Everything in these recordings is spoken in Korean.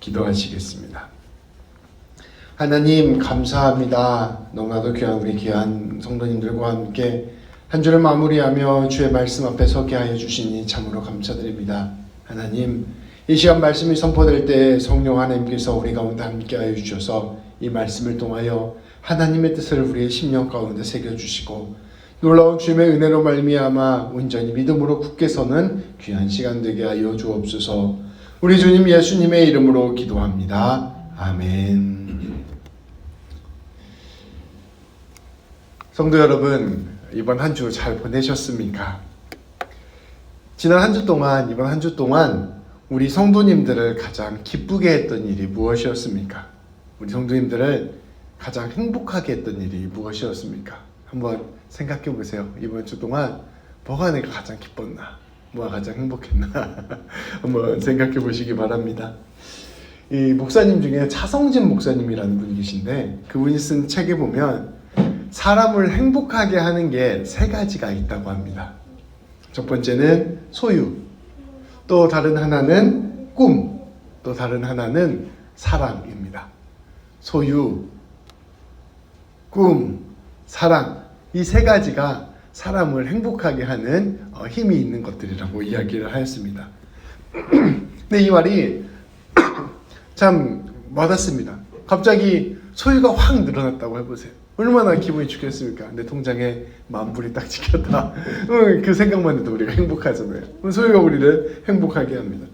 기도하시겠습니다. 하나님 감사합니다. 너무나도 귀한 우리 귀한 성도님들과 함께 한 주를 마무리하며 주의 말씀 앞에 서게 하여 주시니 참으로 감사드립니다. 하나님, 이 시간 말씀이 선포될 때 성령 하나님께서 우리 가운데 함께 하여 주셔서 이 말씀을 통하여 하나님의 뜻을 우리의 심령 가운데 새겨주시고 놀라운 주님의 은혜로 말미암아 온전히 믿음으로 굳게 서는 귀한 시간 되게 하여 주옵소서. 우리 주님 예수님의 이름으로 기도합니다. 아멘. 성도 여러분, 이번 한 주 잘 보내셨습니까? 지난 한 주 동안, 이번 한 주 동안 우리 성도님들을 가장 기쁘게 했던 일이 무엇이었습니까? 우리 성도님들을 가장 행복하게 했던 일이 무엇이었습니까? 한번 생각해 보세요. 이번 주 동안 뭐가 내가 가장 기뻤나? 뭐가 가장 행복했나? 한번 생각해 보시기 바랍니다. 이 목사님 중에 차성진 목사님이라는 분이 계신데 그분이 쓴 책에 보면 사람을 행복하게 하는 게 세 가지가 있다고 합니다. 첫 번째는 소유, 또 다른 하나는 꿈, 또 다른 하나는 사랑입니다. 소유, 꿈, 사랑, 이 세 가지가 사람을 행복하게 하는 힘이 있는 것들이라고 이야기를 하였습니다. 근데 이 말이 참 와닿습니다. 갑자기 소유가 확 늘어났다고 해보세요. 얼마나 기분이 좋겠습니까? 내 통장에 만불이 딱 찍혔다. 그 생각만 해도 우리가 행복하잖아요. 소유가 우리를 행복하게 합니다.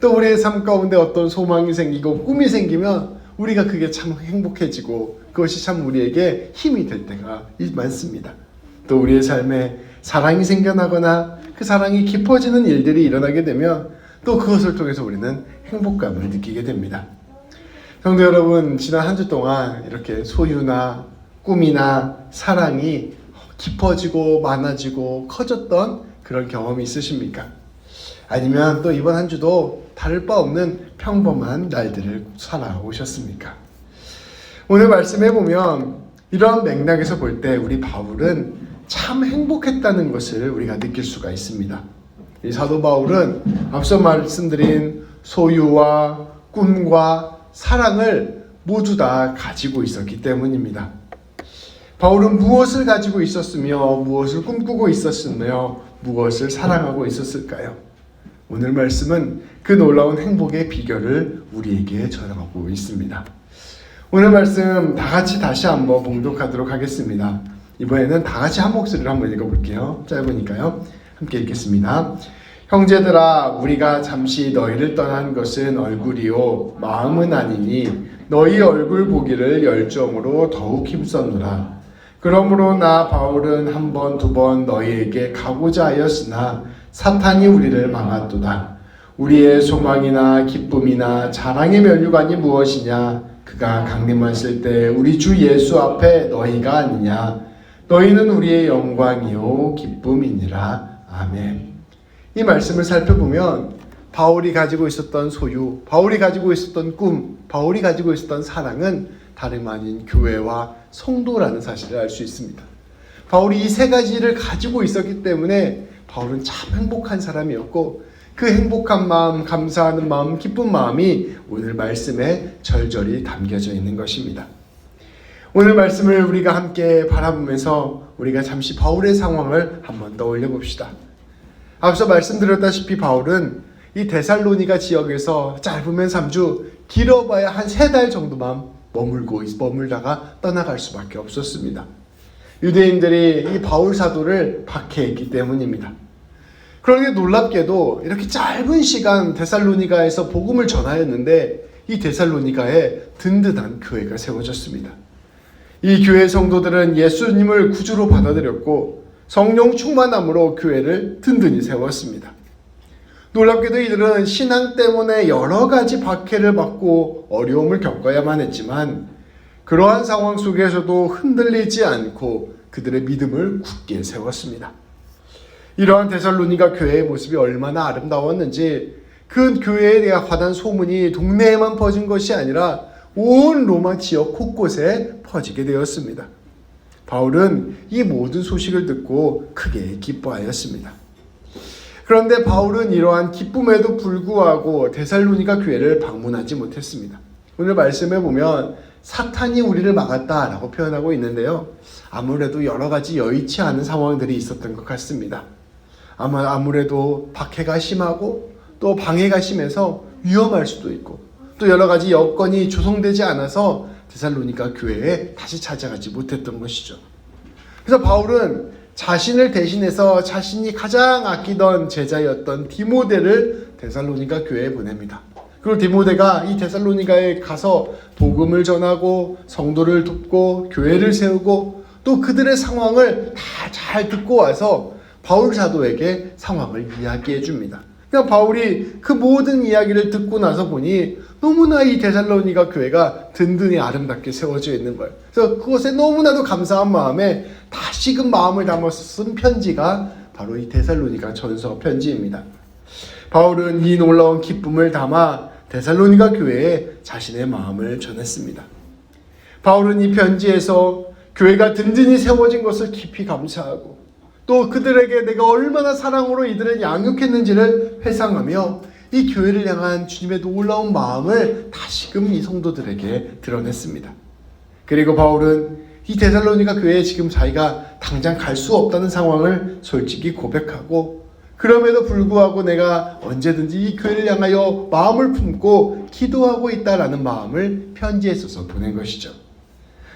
또 우리의 삶 가운데 어떤 소망이 생기고 꿈이 생기면 우리가 그게 참 행복해지고 그것이 참 우리에게 힘이 될 때가 많습니다. 또 우리의 삶에 사랑이 생겨나거나 그 사랑이 깊어지는 일들이 일어나게 되면 또 그것을 통해서 우리는 행복감을 느끼게 됩니다. 성도 여러분, 지난 한 주 동안 이렇게 소유나 꿈이나 사랑이 깊어지고 많아지고 커졌던 그런 경험이 있으십니까? 아니면 또 이번 한 주도 다를 바 없는 평범한 날들을 살아오셨습니까? 오늘 말씀해 보면 이런 맥락에서 볼 때 우리 바울은 참 행복했다는 것을 우리가 느낄 수가 있습니다. 이 사도 바울은 앞서 말씀드린 소유와 꿈과 사랑을 모두 다 가지고 있었기 때문입니다. 바울은 무엇을 가지고 있었으며 무엇을 꿈꾸고 있었으며 무엇을 사랑하고 있었을까요? 오늘 말씀은 그 놀라운 행복의 비결을 우리에게 전하고 있습니다. 오늘 말씀 다 같이 다시 한번 봉독하도록 하겠습니다. 이번에는 다 같이 한 목소리로 한번 읽어볼게요. 짧으니까요. 함께 읽겠습니다. 형제들아, 우리가 잠시 너희를 떠난 것은 얼굴이요 마음은 아니니 너희 얼굴 보기를 열정으로 더욱 힘썼노라. 그러므로 나 바울은 한 번, 두 번 너희에게 가고자 하였으나 사탄이 우리를 막았도다. 우리의 소망이나 기쁨이나 자랑의 면류관이 무엇이냐? 그가 강림하실 때 우리 주 예수 앞에 너희가 아니냐? 너희는 우리의 영광이요 기쁨이니라. 아멘. 이 말씀을 살펴보면 바울이 가지고 있었던 소유, 바울이 가지고 있었던 꿈, 바울이 가지고 있었던 사랑은 다름 아닌 교회와 성도라는 사실을 알 수 있습니다. 바울이 이 세 가지를 가지고 있었기 때문에 바울은 참 행복한 사람이었고 그 행복한 마음, 감사하는 마음, 기쁜 마음이 오늘 말씀에 절절히 담겨져 있는 것입니다. 오늘 말씀을 우리가 함께 바라보면서 우리가 잠시 바울의 상황을 한번 떠올려 봅시다. 앞서 말씀드렸다시피 바울은 이 데살로니가 지역에서 짧으면 3주, 길어봐야 한 3달 정도만 머물다가 떠나갈 수밖에 없었습니다. 유대인들이 이 바울 사도를 박해했기 때문입니다. 그런데 놀랍게도 이렇게 짧은 시간 데살로니가에서 복음을 전하였는데 이 데살로니가에 든든한 교회가 세워졌습니다. 이 교회 성도들은 예수님을 구주로 받아들였고 성령 충만함으로 교회를 든든히 세웠습니다. 놀랍게도 이들은 신앙 때문에 여러 가지 박해를 받고 어려움을 겪어야만 했지만 그러한 상황 속에서도 흔들리지 않고 그들의 믿음을 굳게 세웠습니다. 이러한 데살로니가 교회의 모습이 얼마나 아름다웠는지 그 교회에 대한 화단 소문이 동네에만 퍼진 것이 아니라 온 로마 지역 곳곳에 퍼지게 되었습니다. 바울은 이 모든 소식을 듣고 크게 기뻐하였습니다. 그런데 바울은 이러한 기쁨에도 불구하고 데살로니가 교회를 방문하지 못했습니다. 오늘 말씀에 보면 사탄이 우리를 막았다라고 표현하고 있는데요. 아무래도 여러 가지 여의치 않은 상황들이 있었던 것 같습니다. 아무래도 박해가 심하고 또 방해가 심해서 위험할 수도 있고 또 여러 가지 여건이 조성되지 않아서 데살로니가 교회에 다시 찾아가지 못했던 것이죠. 그래서 바울은 자신을 대신해서 자신이 가장 아끼던 제자였던 디모데를 데살로니가 교회에 보냅니다. 그리고 디모데가 이 데살로니가에 가서 복음을 전하고 성도를 돕고 교회를 세우고 또 그들의 상황을 다 잘 듣고 와서 바울 사도에게 상황을 이야기해 줍니다. 그러니까 바울이 그 모든 이야기를 듣고 나서 보니 너무나 이 데살로니가 교회가 든든히 아름답게 세워져 있는 거예요. 그래서 그것에 너무나도 감사한 마음에 다시금 마음을 담아서 쓴 편지가 바로 이 데살로니가 전서 편지입니다. 바울은 이 놀라운 기쁨을 담아 데살로니가 교회에 자신의 마음을 전했습니다. 바울은 이 편지에서 교회가 든든히 세워진 것을 깊이 감사하고 또 그들에게 내가 얼마나 사랑으로 이들을 양육했는지를 회상하며 이 교회를 향한 주님의 놀라운 마음을 다시금 이 성도들에게 드러냈습니다. 그리고 바울은 이 데살로니가 교회에 지금 자기가 당장 갈 수 없다는 상황을 솔직히 고백하고 그럼에도 불구하고 내가 언제든지 이 교회를 향하여 마음을 품고 기도하고 있다라는 마음을 편지에 써서 보낸 것이죠.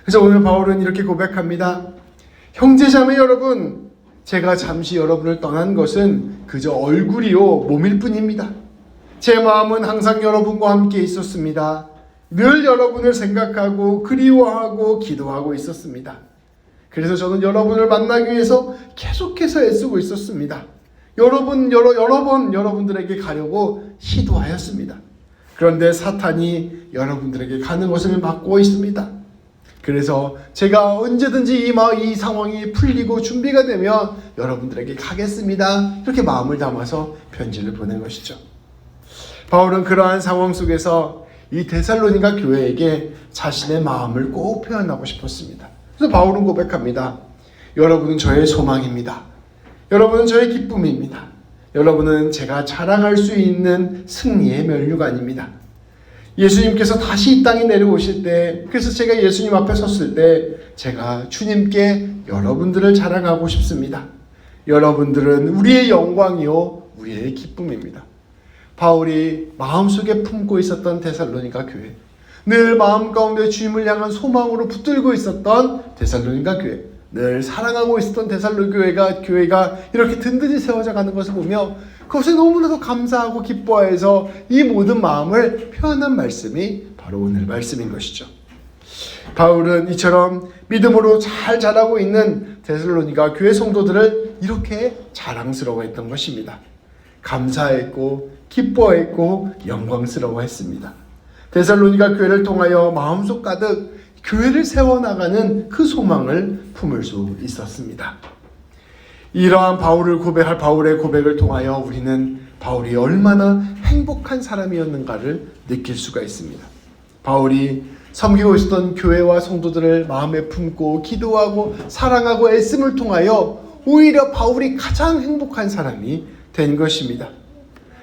그래서 오늘 바울은 이렇게 고백합니다. 형제자매 여러분, 제가 잠시 여러분을 떠난 것은 그저 얼굴이요 몸일 뿐입니다. 제 마음은 항상 여러분과 함께 있었습니다. 늘 여러분을 생각하고 그리워하고 기도하고 있었습니다. 그래서 저는 여러분을 만나기 위해서 계속해서 애쓰고 있었습니다. 여러 번 여러분들에게 가려고 시도하였습니다. 그런데 사탄이 여러분들에게 가는 것을 막고 있습니다. 그래서 제가 언제든지 이 상황이 풀리고 준비가 되면 여러분들에게 가겠습니다. 이렇게 마음을 담아서 편지를 보낸 것이죠. 바울은 그러한 상황 속에서 이 데살로니가 교회에게 자신의 마음을 꼭 표현하고 싶었습니다. 그래서 바울은 고백합니다. 여러분은 저의 소망입니다. 여러분은 저의 기쁨입니다. 여러분은 제가 자랑할 수 있는 승리의 면류관입니다. 예수님께서 다시 이 땅에 내려오실 때, 그래서 제가 예수님 앞에 섰을 때 제가 주님께 여러분들을 자랑하고 싶습니다. 여러분들은 우리의 영광이요 우리의 기쁨입니다. 바울이 마음속에 품고 있었던 데살로니가 교회, 늘 마음 가운데 주님을 향한 소망으로 붙들고 있었던 데살로니가 교회, 늘 사랑하고 있었던 데살로니가 교회가 이렇게 든든히 세워져 가는 것을 보며 그것에 너무나도 감사하고 기뻐해서 이 모든 마음을 표현한 말씀이 바로 오늘 말씀인 것이죠. 바울은 이처럼 믿음으로 잘 자라고 있는 데살로니가 교회 성도들을 이렇게 자랑스러워했던 것입니다. 감사했고 기뻐했고 영광스러워했습니다. 데살로니가 교회를 통하여 마음속 가득 교회를 세워나가는 그 소망을 품을 수 있었습니다. 이러한 바울의 고백을 통하여 우리는 바울이 얼마나 행복한 사람이었는가를 느낄 수가 있습니다. 바울이 섬기고 있었던 교회와 성도들을 마음에 품고 기도하고 사랑하고 애씀을 통하여 오히려 바울이 가장 행복한 사람이 된 것입니다.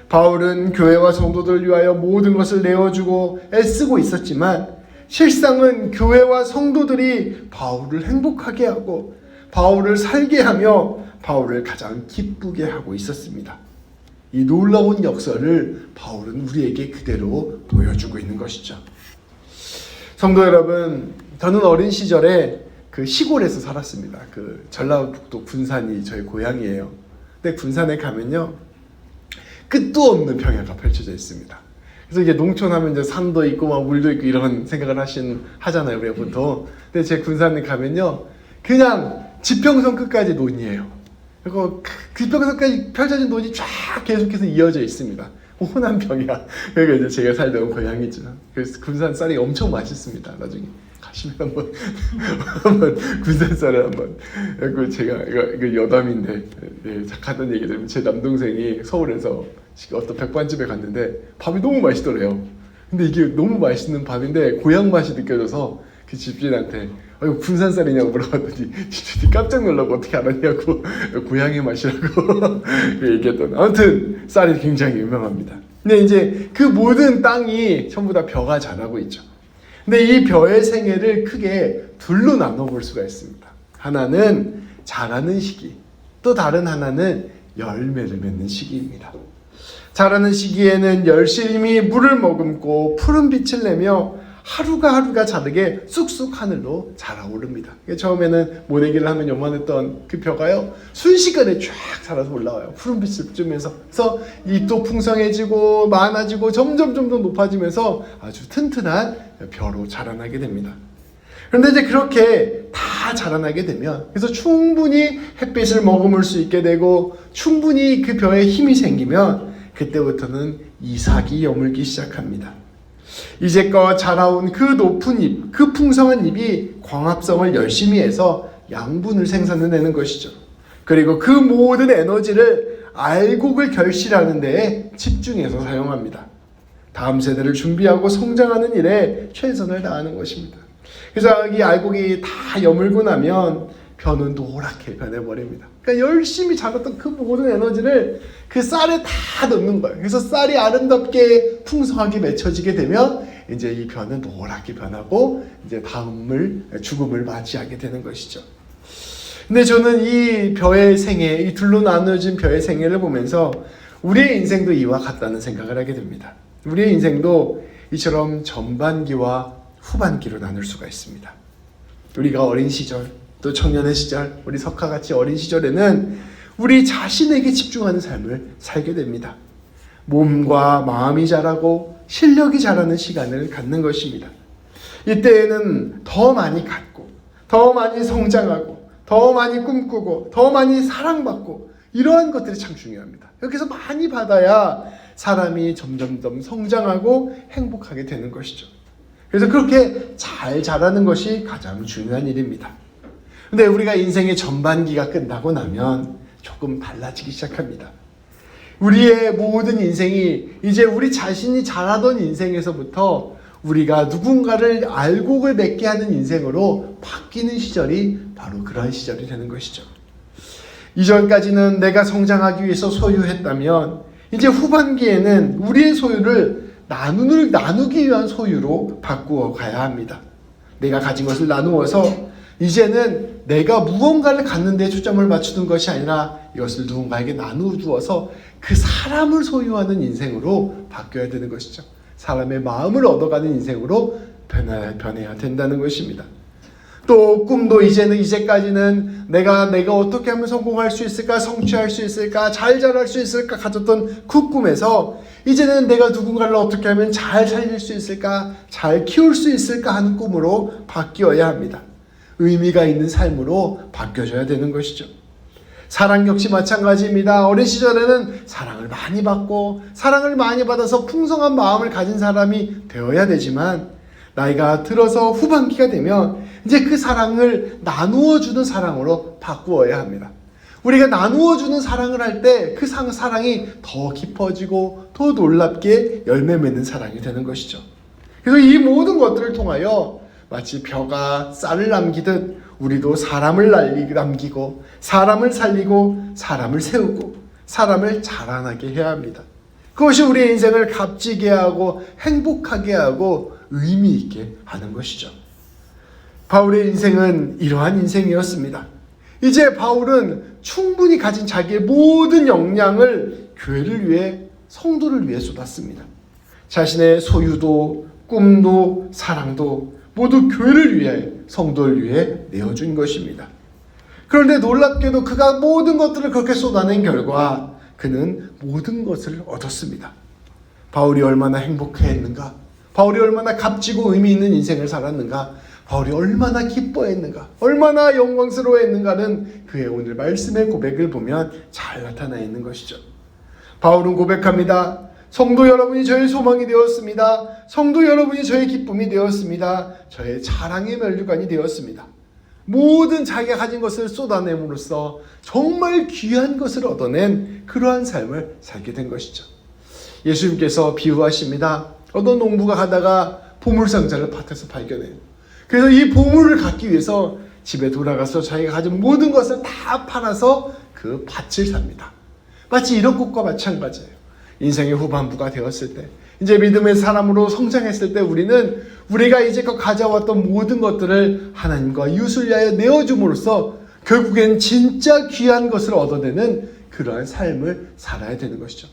바울은 교회와 성도들을 위하여 모든 것을 내어주고 애쓰고 있었지만 실상은 교회와 성도들이 바울을 행복하게 하고 바울을 살게 하며 바울을 가장 기쁘게 하고 있었습니다. 이 놀라운 역사를 바울은 우리에게 그대로 보여주고 있는 것이죠. 성도 여러분, 저는 어린 시절에 그 시골에서 살았습니다. 그 전라북도 군산이 저희 고향이에요. 근데 군산에 가면요, 끝도 없는 평야가 펼쳐져 있습니다. 그래서 이게 농촌 하면 이제 산도 있고 막 물도 있고 이런 생각을 하잖아요, 우리가 보통. 근데 제 군산에 가면요, 그냥 지평선 끝까지 논이에요. 그리고 그 지평선까지 펼쳐진 논이 쫙 계속해서 이어져 있습니다. 호남평야. 여기가 이제 제가 살던 고향이죠. 그래서 군산 쌀이 엄청 맛있습니다. 나중에 가시면 한번 군산 쌀을 한번. 그리고 제가 이거 여담인데, 네, 하던 얘기 들으면 제 남동생이 서울에서 어떤 백반집에 갔는데 밥이 너무 맛있더래요. 근데 이게 너무 맛있는 밥인데 고향 맛이 느껴져서 그 집주인한테 이거 군산쌀이냐고 물어봤더니 집주인이 깜짝 놀라고 어떻게 알았냐고 고향의 맛이라고 얘기했던. 아무튼 쌀이 굉장히 유명합니다. 근데 이제 그 모든 땅이 전부 다 벼가 자라고 있죠. 근데 이 벼의 생애를 크게 둘로 나눠볼 수가 있습니다. 하나는 자라는 시기, 또 다른 하나는 열매를 맺는 시기입니다. 자라는 시기에는 열심히 물을 머금고 푸른 빛을 내며 하루가 다르게 쑥쑥 하늘로 자라오릅니다. 처음에는 모내기를 하면 요만했던 그 벼가요, 순식간에 쫙 자라서 올라와요. 푸른 빛을 쬐면서. 그래서 잎도 풍성해지고 많아지고 점점 높아지면서 아주 튼튼한 벼로 자라나게 됩니다. 그런데 이제 그렇게 다 자라나게 되면, 그래서 충분히 햇빛을 머금을 수 있게 되고 충분히 그 벼에 힘이 생기면 그때부터는 이삭이 여물기 시작합니다. 이제껏 자라온 그 높은 잎, 그 풍성한 잎이 광합성을 열심히 해서 양분을 생산해내는 것이죠. 그리고 그 모든 에너지를 알곡을 결실하는 데에 집중해서 사용합니다. 다음 세대를 준비하고 성장하는 일에 최선을 다하는 것입니다. 그래서 이 알곡이 다 여물고 나면 벼는 노랗게 변해버립니다. 그러니까 열심히 자랐던 그 모든 에너지를 그 쌀에 다 넣는 거예요. 그래서 쌀이 아름답게 풍성하게 맺혀지게 되면 이제 이 벼는 노랗게 변하고 이제 죽음을 맞이하게 되는 것이죠. 근데 저는 이 벼의 생애, 이 둘로 나눠진 벼의 생애를 보면서 우리의 인생도 이와 같다는 생각을 하게 됩니다. 우리의 인생도 이처럼 전반기와 후반기로 나눌 수가 있습니다. 우리가 어린 시절, 또 청년의 시절, 우리 석하같이 어린 시절에는 우리 자신에게 집중하는 삶을 살게 됩니다. 몸과 마음이 자라고 실력이 자라는 시간을 갖는 것입니다. 이때에는 더 많이 갖고, 더 많이 성장하고, 더 많이 꿈꾸고, 더 많이 사랑받고, 이러한 것들이 참 중요합니다. 여기서 많이 받아야 사람이 점점 성장하고 행복하게 되는 것이죠. 그래서 그렇게 잘 자라는 것이 가장 중요한 일입니다. 근데 우리가 인생의 전반기가 끝나고 나면 조금 달라지기 시작합니다. 우리의 모든 인생이 이제 우리 자신이 자라던 인생에서부터 우리가 누군가를 알곡을 맺게 하는 인생으로 바뀌는 시절이 바로 그러한 시절이 되는 것이죠. 이전까지는 내가 성장하기 위해서 소유했다면 이제 후반기에는 우리의 소유를 나누기 위한 소유로 바꾸어 가야 합니다. 내가 가진 것을 나누어서 이제는 내가 무언가를 갖는 데 초점을 맞추는 것이 아니라 이것을 누군가에게 나누어주어서 그 사람을 소유하는 인생으로 바뀌어야 되는 것이죠. 사람의 마음을 얻어가는 인생으로 변해야 된다는 것입니다. 또 꿈도 이제까지는 내가 어떻게 하면 성공할 수 있을까, 성취할 수 있을까, 잘 자랄 수 있을까 가졌던 그 꿈에서 이제는 내가 누군가를 어떻게 하면 잘 살릴 수 있을까, 잘 키울 수 있을까 하는 꿈으로 바뀌어야 합니다. 의미가 있는 삶으로 바뀌어져야 되는 것이죠. 사랑 역시 마찬가지입니다. 어린 시절에는 사랑을 많이 받고 사랑을 많이 받아서 풍성한 마음을 가진 사람이 되어야 되지만 나이가 들어서 후반기가 되면 이제 그 사랑을 나누어 주는 사랑으로 바꾸어야 합니다. 우리가 나누어 주는 사랑을 할 때 그 사랑이 더 깊어지고 더 놀랍게 열매 맺는 사랑이 되는 것이죠. 그래서 이 모든 것들을 통하여 마치 벼가 쌀을 남기듯 우리도 사람을 남기고 사람을 살리고 사람을 세우고 사람을 자라나게 해야 합니다. 그것이 우리의 인생을 값지게 하고 행복하게 하고 의미 있게 하는 것이죠. 바울의 인생은 이러한 인생이었습니다. 이제 바울은 충분히 가진 자기의 모든 역량을 교회를 위해, 성도를 위해 쏟았습니다. 자신의 소유도 꿈도 사랑도 모두 교회를 위해, 성도를 위해 내어준 것입니다. 그런데 놀랍게도 그가 모든 것들을 그렇게 쏟아낸 결과 그는 모든 것을 얻었습니다. 바울이 얼마나 행복해했는가, 바울이 얼마나 값지고 의미 있는 인생을 살았는가, 바울이 얼마나 기뻐했는가, 얼마나 영광스러워했는가는 그의 오늘 말씀의 고백을 보면 잘 나타나 있는 것이죠. 바울은 고백합니다. 성도 여러분이 저의 소망이 되었습니다. 성도 여러분이 저의 기쁨이 되었습니다. 저의 자랑의 면류관이 되었습니다. 모든 자기가 가진 것을 쏟아냄으로써 정말 귀한 것을 얻어낸 그러한 삶을 살게 된 것이죠. 예수님께서 비유하십니다. 어떤 농부가 가다가 보물상자를 밭에서 발견해요. 그래서 이 보물을 갖기 위해서 집에 돌아가서 자기가 가진 모든 것을 다 팔아서 그 밭을 삽니다. 마치 이런 것과 마찬가지예요. 인생의 후반부가 되었을 때, 이제 믿음의 사람으로 성장했을 때 우리는 우리가 이제껏 가져왔던 모든 것들을 하나님과 이웃을 위하여 내어줌으로써 결국엔 진짜 귀한 것을 얻어내는 그러한 삶을 살아야 되는 것이죠.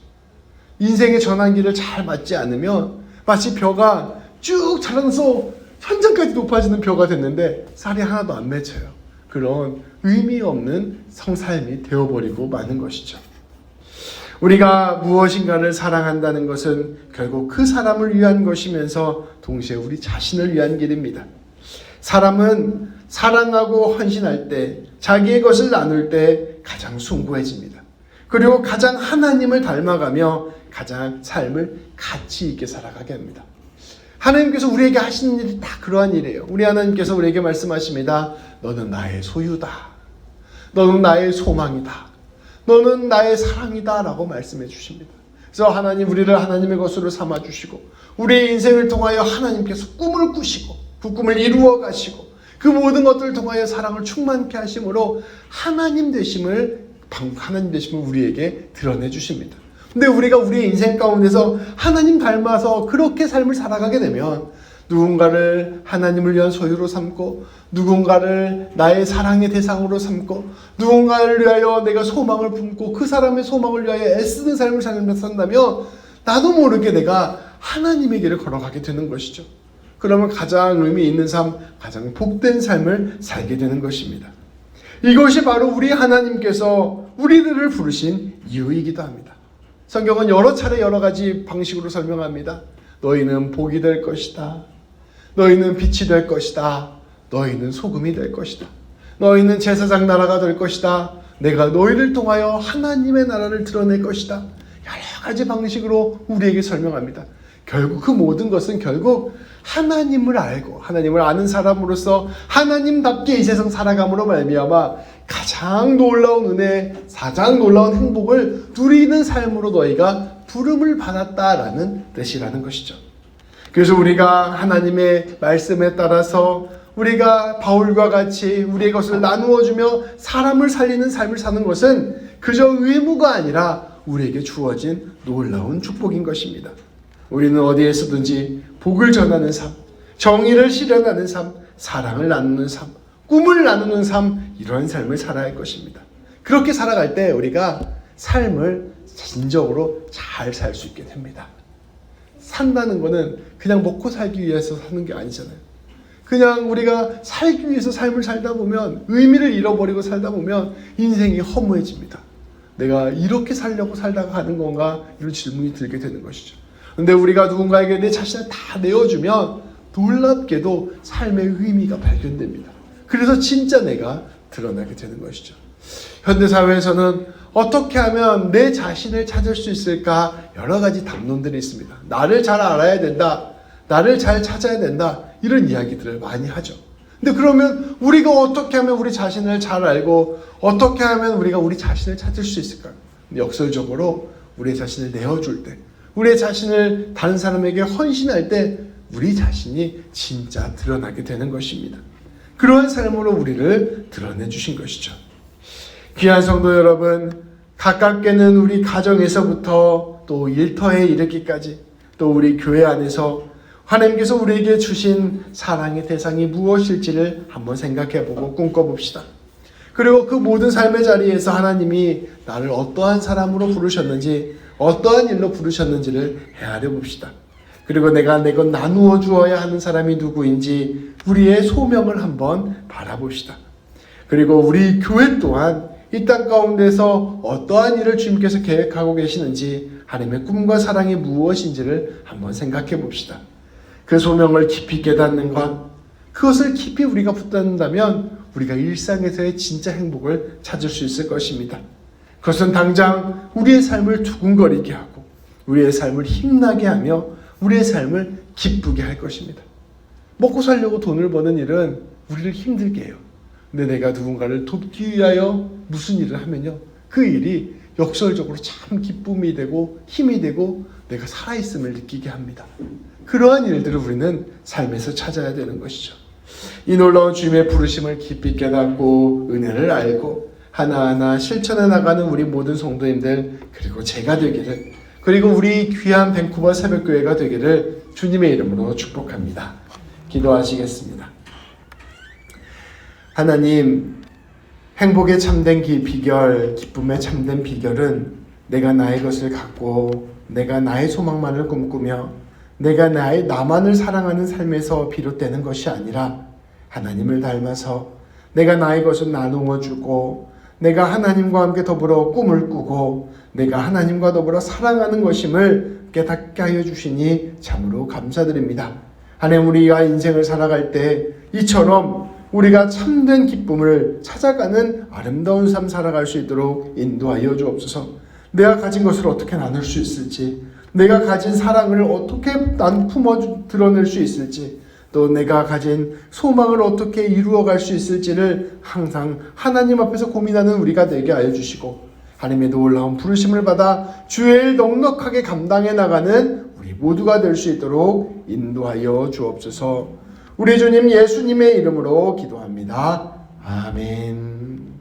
인생의 전환기를 잘 맞지 않으면 마치 벼가 쭉 자라서 현장까지 높아지는 벼가 됐는데 쌀이 하나도 안 맺혀요. 그런 의미 없는 성삶이 되어버리고 마는 것이죠. 우리가 무엇인가를 사랑한다는 것은 결국 그 사람을 위한 것이면서 동시에 우리 자신을 위한 길입니다. 사람은 사랑하고 헌신할 때, 자기의 것을 나눌 때 가장 숭고해집니다. 그리고 가장 하나님을 닮아가며 가장 삶을 가치 있게 살아가게 합니다. 하나님께서 우리에게 하시는 일이 다 그러한 일이에요. 우리 하나님께서 우리에게 말씀하십니다. 너는 나의 소유다. 너는 나의 소망이다. 너는 나의 사랑이다 라고 말씀해 주십니다. 그래서 하나님, 우리를 하나님의 것으로 삼아주시고 우리의 인생을 통하여 하나님께서 꿈을 꾸시고 그 꿈을 이루어 가시고 그 모든 것들을 통하여 사랑을 충만케 하심으로 하나님 되심을 우리에게 드러내 주십니다. 근데 우리가 우리의 인생 가운데서 하나님 닮아서 그렇게 삶을 살아가게 되면 누군가를 하나님을 위한 소유로 삼고 누군가를 나의 사랑의 대상으로 삼고 누군가를 위하여 내가 소망을 품고 그 사람의 소망을 위하여 애쓰는 삶을 산다면 나도 모르게 내가 하나님의 길을 걸어가게 되는 것이죠. 그러면 가장 의미 있는 삶, 가장 복된 삶을 살게 되는 것입니다. 이것이 바로 우리 하나님께서 우리들을 부르신 이유이기도 합니다. 성경은 여러 차례 여러 가지 방식으로 설명합니다. 너희는 복이 될 것이다. 너희는 빛이 될 것이다. 너희는 소금이 될 것이다. 너희는 제사장 나라가 될 것이다. 내가 너희를 통하여 하나님의 나라를 드러낼 것이다. 여러 가지 방식으로 우리에게 설명합니다. 결국 그 모든 것은 결국 하나님을 알고 하나님을 아는 사람으로서 하나님답게 이 세상 살아감으로 말미암아 가장 놀라운 은혜, 가장 놀라운 행복을 누리는 삶으로 너희가 부름을 받았다라는 뜻이라는 것이죠. 그래서 우리가 하나님의 말씀에 따라서 우리가 바울과 같이 우리의 것을 나누어주며 사람을 살리는 삶을 사는 것은 그저 의무가 아니라 우리에게 주어진 놀라운 축복인 것입니다. 우리는 어디에서든지 복을 전하는 삶, 정의를 실현하는 삶, 사랑을 나누는 삶, 꿈을 나누는 삶, 이런 삶을 살아야 할 것입니다. 그렇게 살아갈 때 우리가 삶을 진정으로 잘 살 수 있게 됩니다. 산다는 거는 그냥 먹고 살기 위해서 사는 게 아니잖아요. 그냥 우리가 살기 위해서 삶을 살다 보면, 의미를 잃어버리고 살다 보면 인생이 허무해집니다. 내가 이렇게 살려고 살다가 가는 건가? 이런 질문이 들게 되는 것이죠. 근데 우리가 누군가에게 내 자신을 다 내어주면 놀랍게도 삶의 의미가 발견됩니다. 그래서 진짜 내가 드러나게 되는 것이죠. 현대사회에서는 어떻게 하면 내 자신을 찾을 수 있을까? 여러 가지 담론들이 있습니다. 나를 잘 알아야 된다. 나를 잘 찾아야 된다. 이런 이야기들을 많이 하죠. 근데 그러면 우리가 어떻게 하면 우리 자신을 잘 알고 어떻게 하면 우리가 우리 자신을 찾을 수 있을까요? 역설적으로 우리 자신을 내어줄 때, 우리 자신을 다른 사람에게 헌신할 때 우리 자신이 진짜 드러나게 되는 것입니다. 그러한 삶으로 우리를 드러내 주신 것이죠. 귀한 성도 여러분, 가깝게는 우리 가정에서부터 또 일터에 이르기까지 또 우리 교회 안에서 하나님께서 우리에게 주신 사랑의 대상이 무엇일지를 한번 생각해보고 꿈꿔봅시다. 그리고 그 모든 삶의 자리에서 하나님이 나를 어떠한 사람으로 부르셨는지, 어떠한 일로 부르셨는지를 헤아려 봅시다. 그리고 내가 내 것 나누어 주어야 하는 사람이 누구인지 우리의 소명을 한번 바라봅시다. 그리고 우리 교회 또한 이 땅 가운데서 어떠한 일을 주님께서 계획하고 계시는지, 하나님의 꿈과 사랑이 무엇인지를 한번 생각해 봅시다. 그 소명을 깊이 깨닫는 것, 그것을 깊이 우리가 붙든다면 우리가 일상에서의 진짜 행복을 찾을 수 있을 것입니다. 그것은 당장 우리의 삶을 두근거리게 하고 우리의 삶을 힘나게 하며 우리의 삶을 기쁘게 할 것입니다. 먹고 살려고 돈을 버는 일은 우리를 힘들게 해요. 근데 내가 누군가를 돕기 위하여 무슨 일을 하면요, 그 일이 역설적으로 참 기쁨이 되고 힘이 되고 내가 살아있음을 느끼게 합니다. 그러한 일들을 우리는 삶에서 찾아야 되는 것이죠. 이 놀라운 주님의 부르심을 깊이 깨닫고 은혜를 알고 하나하나 실천해 나가는 우리 모든 성도님들, 그리고 제가 되기를, 그리고 우리 귀한 밴쿠버 새벽교회가 되기를 주님의 이름으로 축복합니다. 기도하시겠습니다. 하나님, 행복의 참된 비결, 기쁨의 참된 비결은 내가 나의 것을 갖고 내가 나의 소망만을 꿈꾸며 내가 나만을 사랑하는 삶에서 비롯되는 것이 아니라 하나님을 닮아서 내가 나의 것을 나누어 주고 내가 하나님과 함께 더불어 꿈을 꾸고 내가 하나님과 더불어 사랑하는 것임을 깨닫게 하여 주시니 참으로 감사드립니다. 하나님, 우리가 인생을 살아갈 때 이처럼 우리가 참된 기쁨을 찾아가는 아름다운 삶 살아갈 수 있도록 인도하여 주옵소서. 내가 가진 것을 어떻게 나눌 수 있을지, 내가 가진 사랑을 어떻게 품어 드러낼 수 있을지, 또 내가 가진 소망을 어떻게 이루어갈 수 있을지를 항상 하나님 앞에서 고민하는 우리가 되게 하여 주시고, 하나님의 놀라운 부르심을 받아 주의 일 넉넉하게 감당해 나가는 우리 모두가 될 수 있도록 인도하여 주옵소서. 우리 주님 예수님의 이름으로 기도합니다. 아멘.